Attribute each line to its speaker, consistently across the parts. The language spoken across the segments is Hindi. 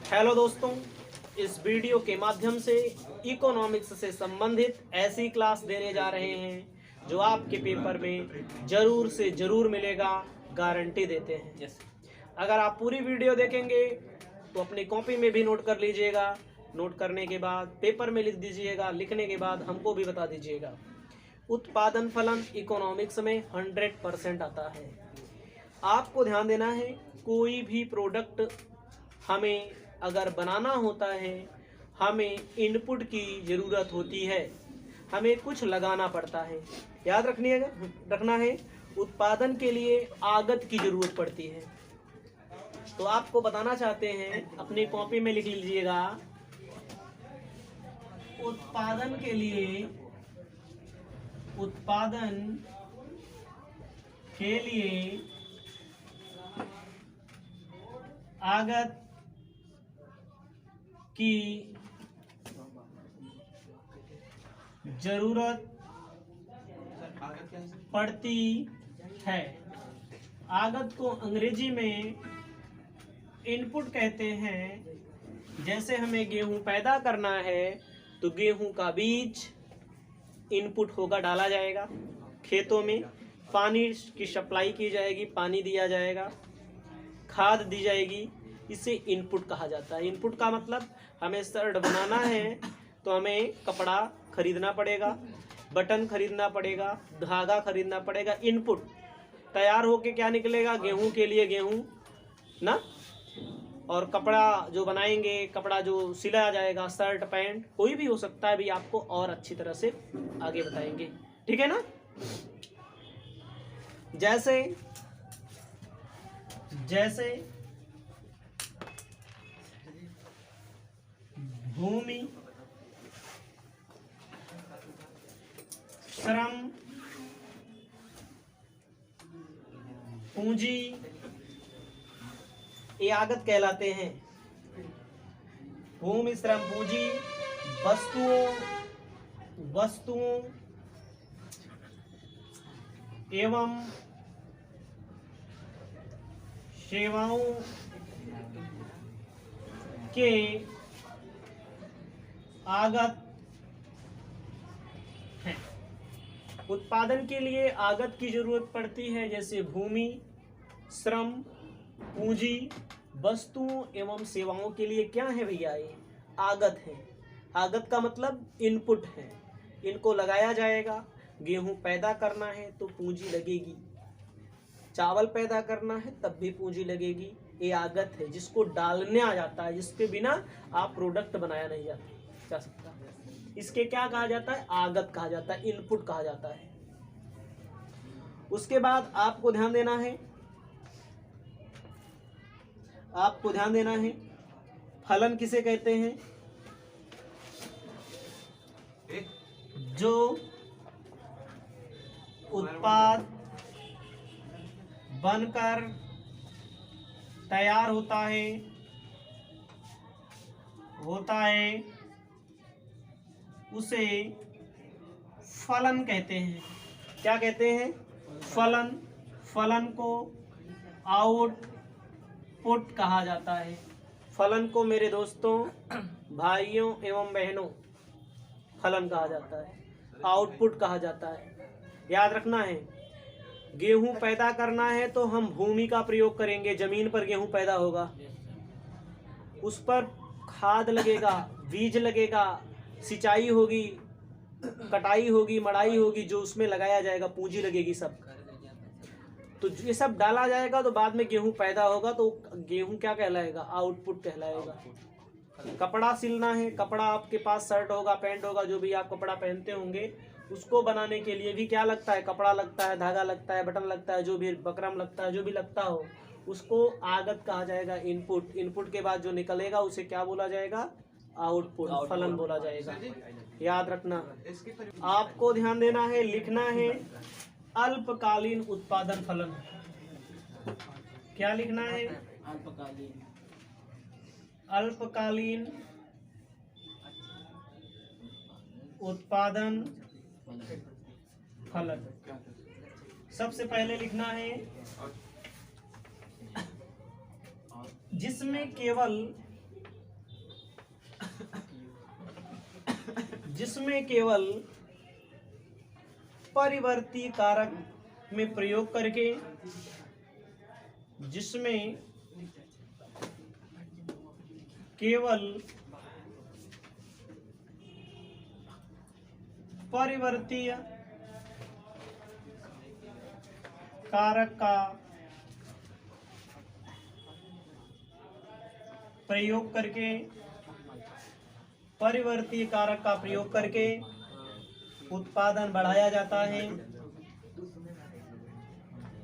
Speaker 1: हेलो दोस्तों, इस वीडियो के माध्यम से इकोनॉमिक्स से संबंधित ऐसी क्लास देने जा रहे हैं जो आपके पेपर में जरूर से जरूर मिलेगा, गारंटी देते हैं। अगर आप पूरी वीडियो देखेंगे तो अपनी कॉपी में भी नोट कर लीजिएगा, नोट करने के बाद पेपर में लिख दीजिएगा, लिखने के बाद हमको भी बता दीजिएगा। उत्पादन फलन इकोनॉमिक्स में 100% आता है। आपको ध्यान देना है, कोई भी प्रोडक्ट हमें अगर बनाना होता है, हमें इनपुट की ज़रूरत होती है, हमें कुछ लगाना पड़ता है। याद रखना है, उत्पादन के लिए आगत की ज़रूरत पड़ती है। तो आपको बताना चाहते हैं, अपनी कॉपी में लिख लीजिएगा, उत्पादन के लिए आगत की जरूरत पड़ती है। आगत को अंग्रेजी में इनपुट कहते हैं। जैसे हमें गेहूं पैदा करना है तो गेहूं का बीज इनपुट होगा, डाला जाएगा खेतों में, पानी की सप्लाई की जाएगी, पानी दिया जाएगा, खाद दी जाएगी, इसे इनपुट कहा जाता है। इनपुट का मतलब हमें शर्ट बनाना है तो हमें कपड़ा खरीदना पड़ेगा, बटन खरीदना पड़ेगा, धागा खरीदना पड़ेगा। इनपुट तैयार होके क्या निकलेगा? गेहूं के लिए गेहूं ना, और कपड़ा जो बनाएंगे, कपड़ा जो सिला जाएगा, शर्ट पैंट कोई भी हो सकता है, भी आपको और अच्छी तरह से आगे बताएंगे, ठीक है ना। जैसे भूमि, श्रम, पूंजी, ये आगत कहलाते हैं। भूमि, श्रम, पूंजी, वस्तुओं एवं सेवाओं के आगत है। उत्पादन के लिए आगत की जरूरत पड़ती है। जैसे भूमि, श्रम, पूंजी, वस्तुओं एवं सेवाओं के लिए क्या है भैया? ये आगत है। आगत का मतलब इनपुट है, इनको लगाया जाएगा। गेहूं पैदा करना है तो पूंजी लगेगी, चावल पैदा करना है तब भी पूंजी लगेगी। ये आगत है, जिसको डालने आ जाता है, जिसके बिना आप प्रोडक्ट बनाया नहीं जा सकता। इसके क्या कहा जाता है? आगत कहा जाता है, इनपुट कहा जाता है। उसके बाद आपको ध्यान देना है, फलन किसे कहते हैं? जो उत्पाद बनकर तैयार होता है उसे फलन कहते हैं। क्या कहते हैं? फलन को आउटपुट कहा जाता है। फलन को मेरे दोस्तों, भाइयों एवं बहनों, फलन कहा जाता है, आउटपुट कहा जाता है। याद रखना है, गेहूं पैदा करना है तो हम भूमि का प्रयोग करेंगे। जमीन पर गेहूं पैदा होगा, उस पर खाद लगेगा, बीज लगेगा, सिंचाई होगी, कटाई होगी, मड़ाई होगी, जो उसमें लगाया जाएगा, पूंजी लगेगी, सब। तो ये सब डाला जाएगा तो बाद में गेहूं पैदा होगा, तो गेहूं क्या कहलाएगा? आउटपुट कहलाएगा। कपड़ा सिलना है, कपड़ा आपके पास शर्ट होगा, पैंट होगा, जो भी आप कपड़ा पहनते होंगे, उसको बनाने के लिए भी क्या लगता है? कपड़ा लगता है, धागा लगता है, बटन लगता है, जो भी बकरम लगता है, जो भी लगता हो, उसको आगत कहा जाएगा, इनपुट। इनपुट के बाद जो निकलेगा उसे क्या बोला जाएगा? आउटपुट, फलन बोला जाएगा। याद रखना, आपको ध्यान देना है, लिखना है, अल्पकालीन उत्पादन फलन। क्या लिखना है? अल्पकालीन उत्पादन फलन। सबसे पहले लिखना है जिसमें केवल जिसमें केवल परिवर्ती कारक में प्रयोग करके, जिसमें केवल परिवर्तीय कारक का प्रयोग करके, परिवर्ती कारक का प्रयोग करके उत्पादन बढ़ाया जाता है,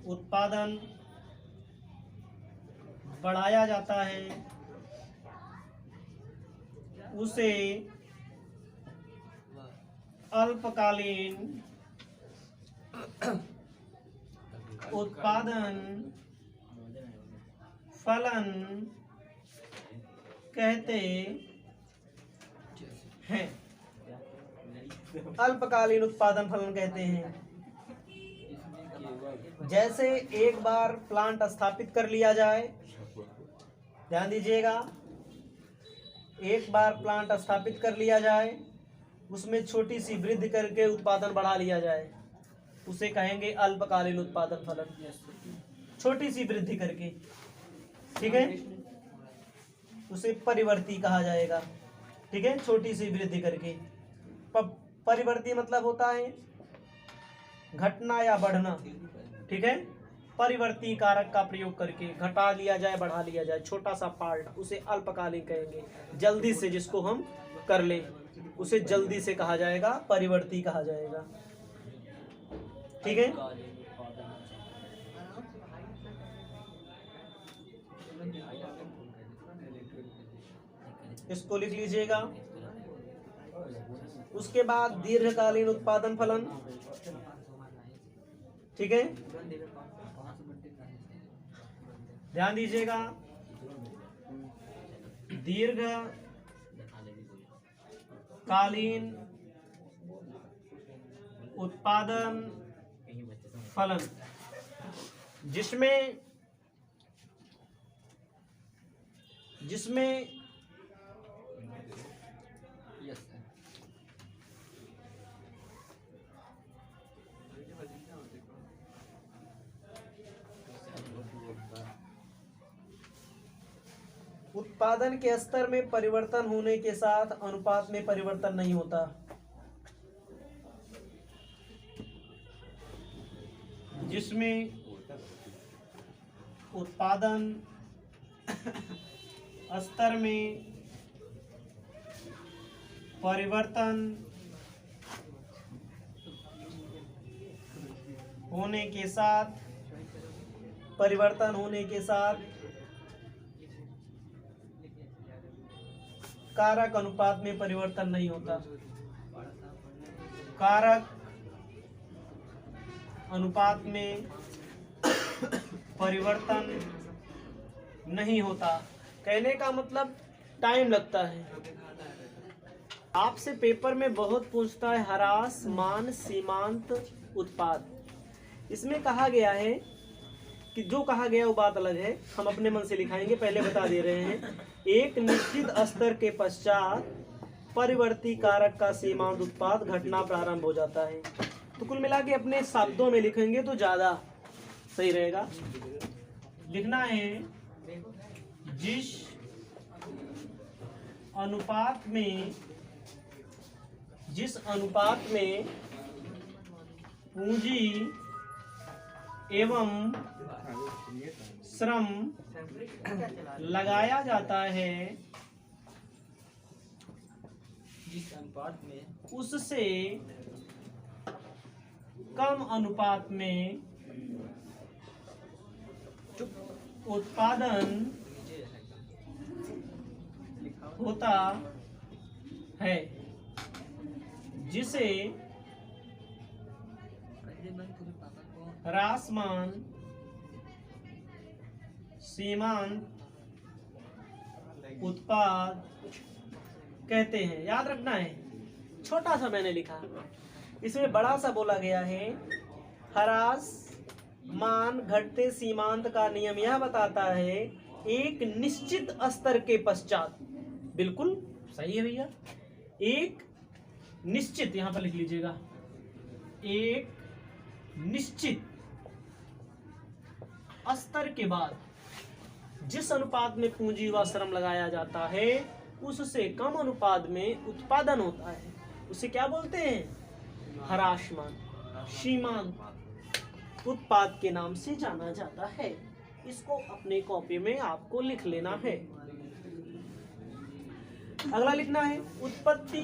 Speaker 1: उत्पादन बढ़ाया जाता है, उसे अल्पकालीन उत्पादन फलन कहते हैं। अल्पकालीन उत्पादन फलन कहते हैं। जैसे एक बार प्लांट स्थापित कर लिया जाए, ध्यान दीजिएगा, एक बार प्लांट स्थापित कर लिया जाए, उसमें छोटी सी वृद्धि करके उत्पादन बढ़ा लिया जाए, उसे कहेंगे अल्पकालीन उत्पादन फलन, छोटी सी वृद्धि करके, ठीक है, उसे परिवर्ती कहा जाएगा, ठीक है, छोटी सी वृद्धि करके। परिवर्ती मतलब होता है घटना या बढ़ना, ठीक है, परिवर्ती कारक का प्रयोग करके घटा लिया जाए, बढ़ा लिया जाए, छोटा सा पार्ट, उसे अल्पकालीन कहेंगे। जल्दी से जिसको हम कर ले उसे जल्दी से कहा जाएगा, परिवर्ती कहा जाएगा, ठीक है। इसको लिख लीजिएगा। उसके बाद दीर्घकालीन उत्पादन फलन, ठीक है, ध्यान दीजिएगा, दीर्घकालीन उत्पादन फलन जिसमें उत्पादन के स्तर में परिवर्तन होने के साथ अनुपात में परिवर्तन नहीं होता। जिसमें उत्पादन स्तर में परिवर्तन होने के साथ कारक अनुपात में परिवर्तन नहीं होता। कारक अनुपात में परिवर्तन नहीं होता। कहने का मतलब टाइम लगता है। आपसे पेपर में बहुत पूछता है ह्रास, मान, सीमांत, उत्पाद। इसमें कहा गया है कि जो कहा गया वो बात अलग है, हम अपने मन से लिखाएंगे, पहले बता दे रहे हैं। एक निश्चित स्तर के पश्चात परिवर्ती कारक का सीमांत उत्पाद घटना प्रारंभ हो जाता है। तो कुल मिला के अपने शब्दों में लिखेंगे तो ज्यादा सही रहेगा। लिखना है जिस अनुपात में पूंजी एवं श्रम लगाया जाता है, जिस अनुपात में उससे कम अनुपात में उत्पादन होता है, जिसे ह्रासमान, सीमांत उत्पाद कहते हैं। याद रखना है, छोटा सा मैंने लिखा, इसमें बड़ा सा बोला गया है। ह्रास मान घटते सीमांत का नियम यह बताता है एक निश्चित स्तर के पश्चात, बिल्कुल सही है भैया, एक निश्चित, यहां पर लिख लीजिएगा, एक निश्चित स्तर के बाद जिस अनुपात में पूंजी व श्रम लगाया जाता है उससे कम अनुपात में उत्पादन होता है, उसे क्या बोलते हैं? ह्रासमान, सीमांत उत्पाद के नाम से जाना जाता है। इसको अपने कॉपी में आपको लिख लेना है। अगला लिखना है उत्पत्ति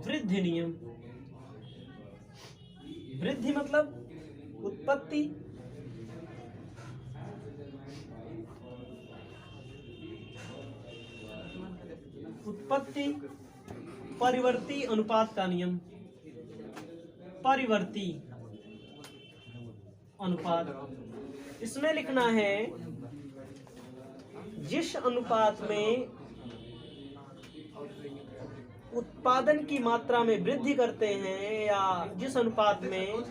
Speaker 1: वृद्धि नियम। वृद्धि मतलब उत्पत्ति, उत्पत्ति परिवर्ती अनुपात का नियम, परिवर्ती अनुपात। इसमें लिखना है जिस अनुपात में उत्पादन की मात्रा में वृद्धि करते हैं, या जिस अनुपात में,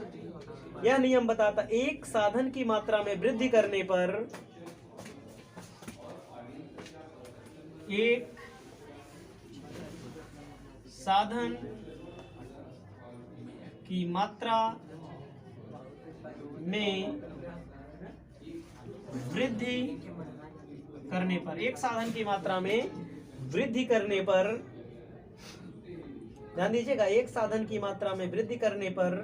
Speaker 1: यह नियम बताता एक साधन की मात्रा में वृद्धि करने पर एक साधन की मात्रा में वृद्धि करने पर, एक साधन की मात्रा में वृद्धि करने पर, ध्यान दीजिएगा, एक साधन की मात्रा में वृद्धि करने पर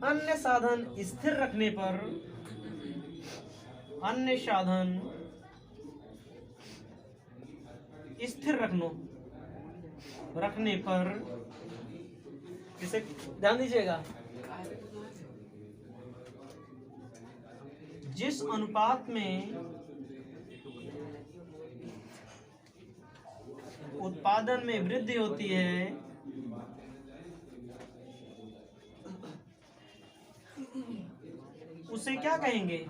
Speaker 1: अन्य साधन स्थिर रखने पर, अन्य साधन स्थिर रखने पर, इसे ध्यान दीजिएगा, जिस अनुपात में उत्पादन में वृद्धि होती है उसे क्या कहेंगे?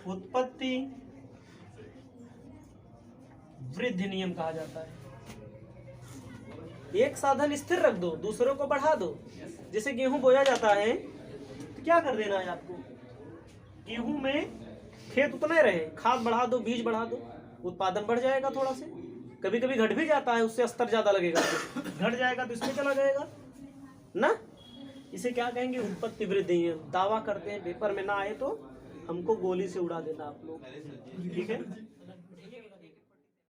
Speaker 1: उत्पत्ति वृद्धि नियम कहा जाता है। एक साधन स्थिर रख दो, दूसरों को बढ़ा दो। जैसे गेहूं बोया जाता है तो क्या कर देना है आपको? गेहूं में खेत उतना रहे, खाद बढ़ा दो, बीज बढ़ा दो, उत्पादन बढ़ जाएगा थोड़ा से। कभी कभी घट भी जाता है, उससे स्तर ज्यादा लगेगा, घट जाएगा तो इसमें चला जाएगा ना। इसे क्या कहेंगे? उत्पत्ति वृद्धि नियम। दावा करते हैं, पेपर में ना आए तो हमको गोली से उड़ा देना आप लोग, ठीक है।